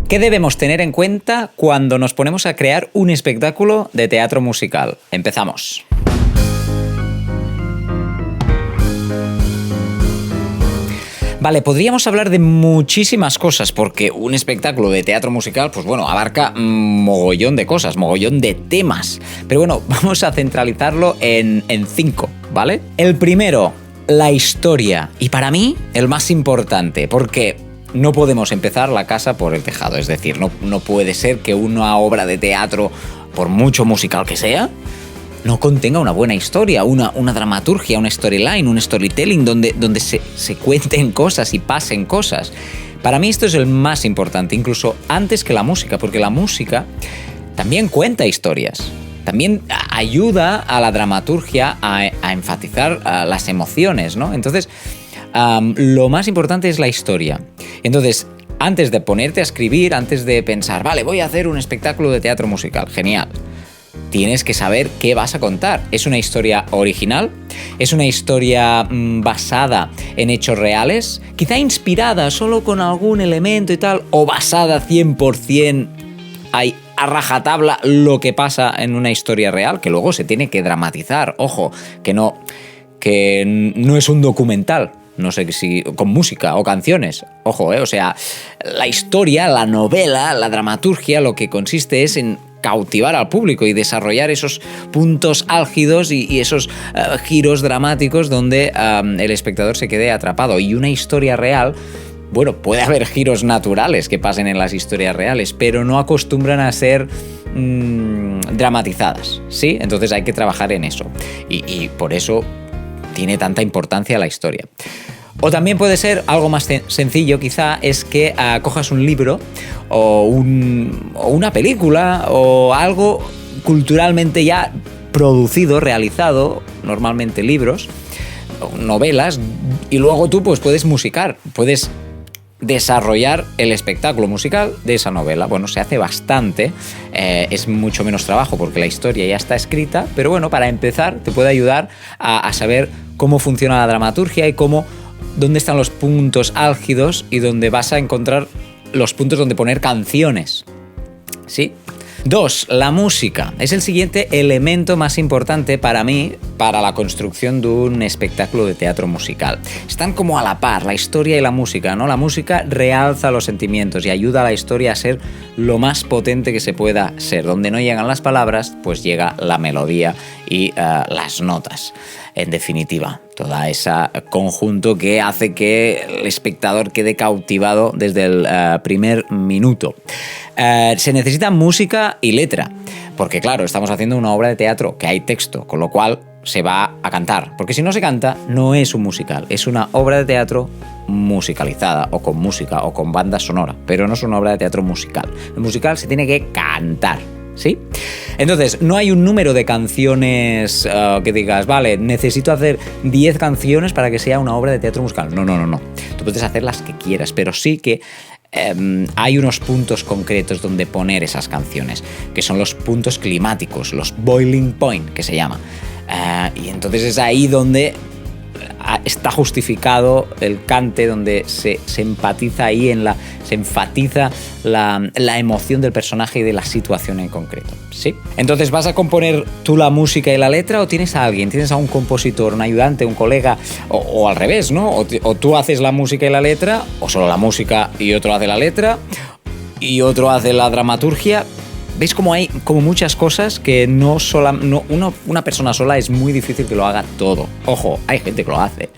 ¿Qué debemos tener en cuenta cuando nos ponemos a crear un espectáculo de teatro musical? Empezamos. Vale, podríamos hablar de muchísimas cosas porque un espectáculo de teatro musical, pues bueno, abarca mogollón de cosas, mogollón de temas. Pero bueno, vamos a centralizarlo en 5, ¿vale? El primero, la historia. Y para mí, el más importante, porque no podemos empezar la casa por el tejado. Es decir, no puede ser que una obra de teatro, por mucho musical que sea, no contenga una buena historia, una dramaturgia, una storyline, un storytelling donde se cuenten cosas y pasen cosas. Para mí esto es el más importante, incluso antes que la música, porque la música también cuenta historias, también ayuda a la dramaturgia a enfatizar las emociones, ¿no? Entonces, lo más importante es la historia. Entonces, antes de ponerte a escribir, antes de pensar, vale, voy a hacer un espectáculo de teatro musical, genial. Tienes que saber qué vas a contar. ¿Es una historia original? ¿Es una historia basada en hechos reales? Quizá inspirada solo con algún elemento y tal, o basada 100% a rajatabla lo que pasa en una historia real, que luego se tiene que dramatizar. Ojo, que no es un documental. No sé si con música o canciones. Ojo, o sea, la historia, la novela, la dramaturgia, lo que consiste es en cautivar al público y desarrollar esos puntos álgidos y esos giros dramáticos donde el espectador se quede atrapado. Y una historia real, bueno, puede haber giros naturales que pasen en las historias reales, pero no acostumbran a ser dramatizadas, ¿sí? Entonces hay que trabajar en eso. Y por eso tiene tanta importancia la historia. O también puede ser algo más sencillo, quizá, es que cojas un libro o una película o algo culturalmente ya producido, realizado, normalmente libros, novelas, y luego tú pues puedes musicar, puedes desarrollar el espectáculo musical de esa novela. Bueno, se hace bastante, es mucho menos trabajo porque la historia ya está escrita, pero bueno, para empezar te puede ayudar a saber cómo funciona la dramaturgia y dónde están los puntos álgidos y dónde vas a encontrar los puntos donde poner canciones. ¿Sí? 2. La música. Es el siguiente elemento más importante para mí para la construcción de un espectáculo de teatro musical. Están como a la par, la historia y la música, ¿no? La música realza los sentimientos y ayuda a la historia a ser lo más potente que se pueda ser. Donde no llegan las palabras, pues llega la melodía y las notas. En definitiva, todo ese conjunto que hace que el espectador quede cautivado desde el primer minuto. Se necesita música y letra, porque claro, estamos haciendo una obra de teatro que hay texto, con lo cual se va a cantar, porque si no se canta, no es un musical, es una obra de teatro musicalizada, o con música, o con banda sonora, pero no es una obra de teatro musical. El musical se tiene que cantar, ¿sí? Entonces, no hay un número de canciones que digas, vale, necesito hacer 10 canciones para que sea una obra de teatro musical. No. Tú puedes hacer las que quieras, pero sí que hay unos puntos concretos donde poner esas canciones, que son los puntos climáticos, los boiling point, que se llama. Y entonces es ahí donde está justificado el cante, donde se empatiza ahí se enfatiza la emoción del personaje y de la situación en concreto, ¿sí? Entonces, ¿vas a componer tú la música y la letra o tienes a alguien? ¿Tienes a un compositor, un ayudante, un colega? O al revés, ¿no? O tú haces la música y la letra, o solo la música y otro hace la letra, y otro hace la dramaturgia. ¿Veis cómo hay como muchas cosas que una persona sola es muy difícil que lo haga todo? Ojo, hay gente que lo hace,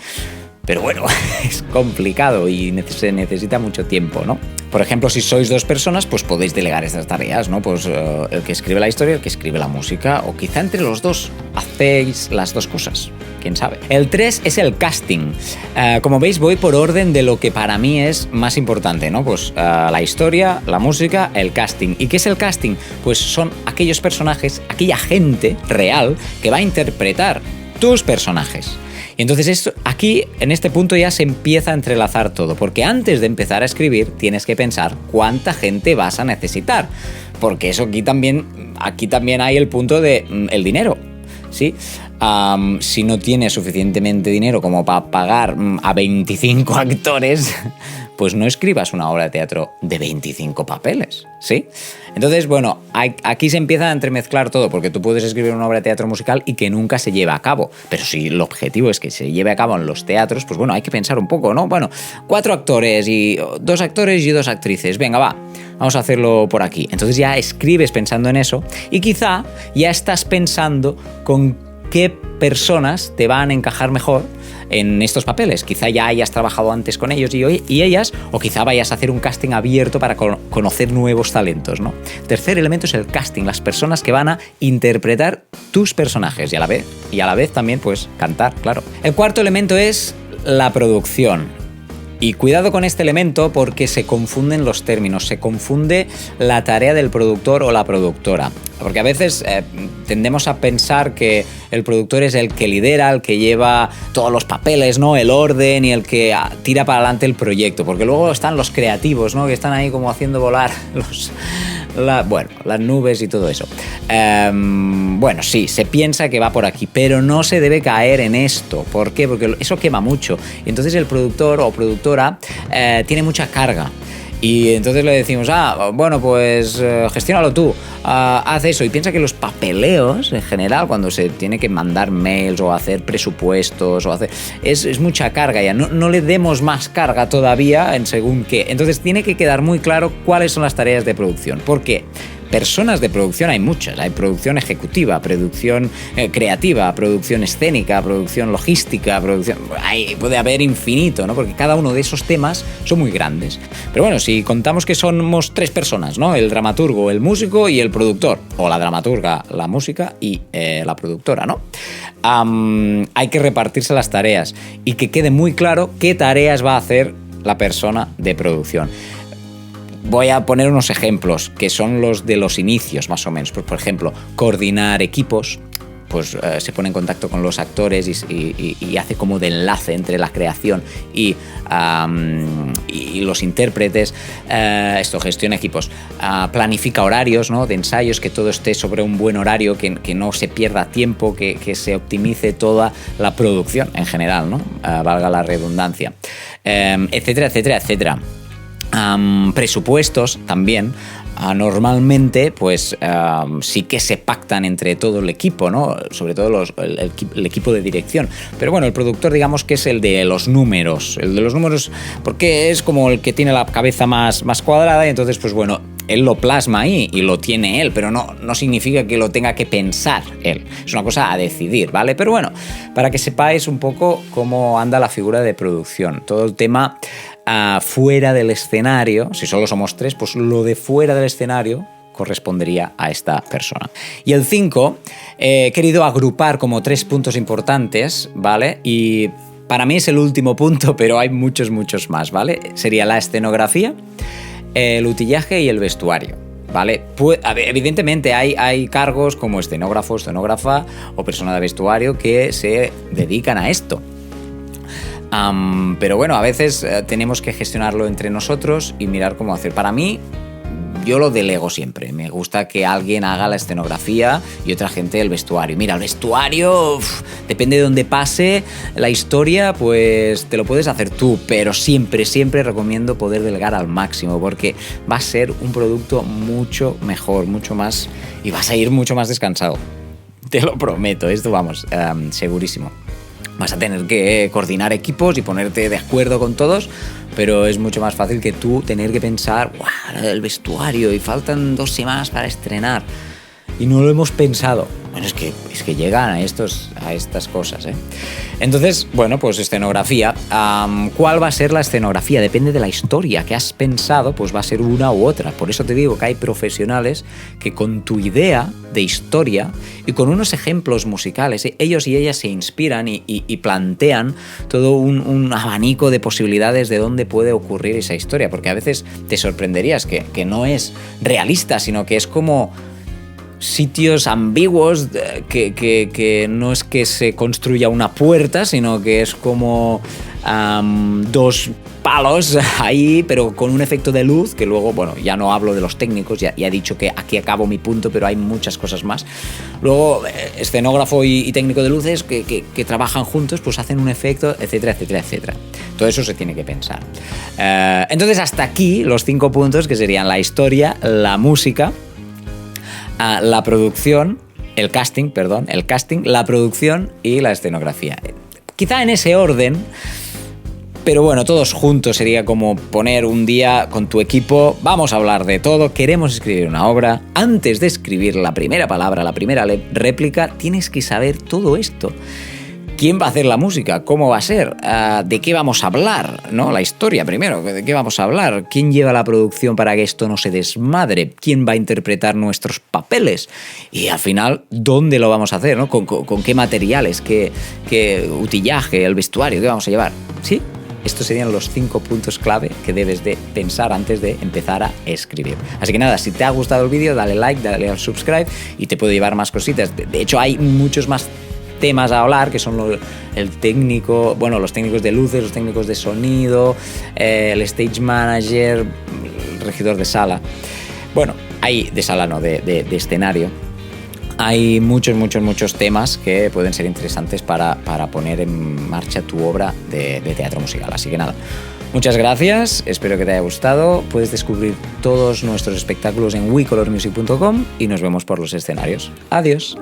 pero bueno, es complicado y se necesita mucho tiempo, ¿no? Por ejemplo, si sois 2 personas, pues podéis delegar estas tareas, ¿no? Pues el que escribe la historia, el que escribe la música, o quizá entre los dos hacéis las 2 cosas. ¿Quién sabe? El 3 es el casting. Como veis, voy por orden de lo que para mí es más importante, ¿no? Pues la historia, la música, el casting. ¿Y qué es el casting? Pues son aquellos personajes, aquella gente real que va a interpretar tus personajes. Y entonces aquí, en este punto, ya se empieza a entrelazar todo, porque antes de empezar a escribir tienes que pensar cuánta gente vas a necesitar, porque eso aquí también hay el punto de el dinero, ¿sí? Si no tienes suficientemente dinero como para pagar a 25 actores, pues no escribas una obra de teatro de 25 papeles, ¿sí? Entonces, bueno, aquí se empieza a entremezclar todo, porque tú puedes escribir una obra de teatro musical y que nunca se lleve a cabo, pero si el objetivo es que se lleve a cabo en los teatros, pues bueno, hay que pensar un poco, ¿no? Bueno, 2 actores y 2 actrices, venga, va, vamos a hacerlo por aquí. Entonces ya escribes pensando en eso y quizá ya estás pensando con qué personas te van a encajar mejor en estos papeles. Quizá ya hayas trabajado antes con ellos y ellas, o quizá vayas a hacer un casting abierto para conocer nuevos talentos, ¿no? El tercer elemento es el casting, las personas que van a interpretar tus personajes y a la vez también pues cantar, claro. El cuarto elemento es la producción. Y cuidado con este elemento porque se confunden los términos, se confunde la tarea del productor o la productora. Porque a veces tendemos a pensar que el productor es el que lidera, el que lleva todos los papeles, ¿no? El orden y el que tira para adelante el proyecto. Porque luego están los creativos, ¿no? Que están ahí como haciendo volar las nubes y todo eso. Bueno, sí, se piensa que va por aquí, pero no se debe caer en esto. ¿Por qué? Porque eso quema mucho. Y entonces el productor o productora tiene mucha carga. Y entonces le decimos, bueno, pues gestiónalo tú, haz eso. Y piensa que los papeleos, en general, cuando se tiene que mandar mails o hacer presupuestos, es mucha carga ya. No le demos más carga todavía en según qué. Entonces tiene que quedar muy claro cuáles son las tareas de producción. ¿Por qué? Personas de producción hay muchas, hay producción ejecutiva, producción creativa, producción escénica, producción logística, puede haber infinito, ¿no? Porque cada uno de esos temas son muy grandes. Pero bueno, si contamos que somos 3 personas, ¿no? El dramaturgo, el músico y el productor, o la dramaturga, la música y la productora, ¿no? Hay que repartirse las tareas y que quede muy claro qué tareas va a hacer la persona de producción. Voy a poner unos ejemplos que son los de los inicios, más o menos. Por ejemplo, coordinar equipos, pues se pone en contacto con los actores y hace como de enlace entre la creación y los intérpretes. Esto gestiona equipos. Planifica horarios, ¿no? De ensayos, que todo esté sobre un buen horario, que no se pierda tiempo, que se optimice toda la producción en general, ¿no? Valga la redundancia. Etcétera, etcétera, etcétera. Presupuestos también. Normalmente pues sí que se pactan entre todo el equipo, ¿no? Sobre todo el equipo de dirección, pero bueno, el productor digamos que es el de los números porque es como el que tiene la cabeza más cuadrada y entonces pues bueno, él lo plasma ahí y lo tiene él, pero no significa que lo tenga que pensar él, es una cosa a decidir, ¿vale? Pero bueno, para que sepáis un poco cómo anda la figura de producción, todo el tema fuera del escenario, si solo somos 3, pues lo de fuera del escenario correspondería a esta persona. Y el 5, he querido agrupar como 3 puntos importantes, ¿vale? Y para mí es el último punto, pero hay muchos más, ¿vale? Sería la escenografía, el utillaje y el vestuario, ¿vale? Pues, evidentemente hay cargos como escenógrafo, escenógrafa o persona de vestuario que se dedican a esto. Pero bueno, a veces tenemos que gestionarlo entre nosotros y mirar cómo hacer. Para mí, yo lo delego siempre. Me gusta que alguien haga la escenografía y otra gente el vestuario. Mira, el vestuario, depende de dónde pase la historia, pues te lo puedes hacer tú, pero siempre recomiendo poder delegar al máximo porque va a ser un producto mucho mejor, mucho más, y vas a ir mucho más descansado. Te lo prometo, esto vamos, segurísimo. Vas a tener que coordinar equipos y ponerte de acuerdo con todos, pero es mucho más fácil que tú tener que pensar, ¡guau! El vestuario y faltan 2 semanas para estrenar y no lo hemos pensado. Bueno, es que llegan a estas cosas, ¿eh? Entonces, bueno, pues escenografía. ¿Cuál va a ser la escenografía? Depende de la historia que has pensado, pues va a ser una u otra. Por eso te digo que hay profesionales que con tu idea de historia y con unos ejemplos musicales, ellos y ellas se inspiran y plantean todo un abanico de posibilidades de dónde puede ocurrir esa historia, porque a veces te sorprenderías que no es realista, sino que es como sitios ambiguos que no es que se construya una puerta, sino que es como 2 palos ahí, pero con un efecto de luz, que luego, bueno, ya no hablo de los técnicos, ya he dicho que aquí acabo mi punto, pero hay muchas cosas más. Luego, escenógrafo y técnico de luces que trabajan juntos, pues hacen un efecto, etcétera, etcétera, etcétera. Todo eso se tiene que pensar. Entonces, hasta aquí los 5 puntos, que serían la historia, la música, la producción, el casting, la producción y la escenografía. Quizá en ese orden, pero bueno, todos juntos sería como poner un día con tu equipo, vamos a hablar de todo, queremos escribir una obra. Antes de escribir la primera palabra, la primera réplica, tienes que saber todo esto. ¿Quién va a hacer la música? ¿Cómo va a ser? ¿De qué vamos a hablar? ¿No? La historia primero, ¿de qué vamos a hablar? ¿Quién lleva la producción para que esto no se desmadre? ¿Quién va a interpretar nuestros papeles? Y al final, ¿dónde lo vamos a hacer? ¿No? ¿Con qué materiales? ¿Qué utillaje? ¿El vestuario? ¿Qué vamos a llevar? ¿Sí? Estos serían los 5 puntos clave que debes de pensar antes de empezar a escribir. Así que nada, si te ha gustado el vídeo, dale like, dale al subscribe y te puedo llevar más cositas. De hecho, hay muchos más temas a hablar, que son el técnico, bueno, los técnicos de luces, los técnicos de sonido, el stage manager, el regidor de sala. Bueno, hay de sala no, de escenario. Hay muchos temas que pueden ser interesantes para poner en marcha tu obra de teatro musical. Así que nada, muchas gracias, espero que te haya gustado. Puedes descubrir todos nuestros espectáculos en wecolormusic.com y nos vemos por los escenarios. Adiós.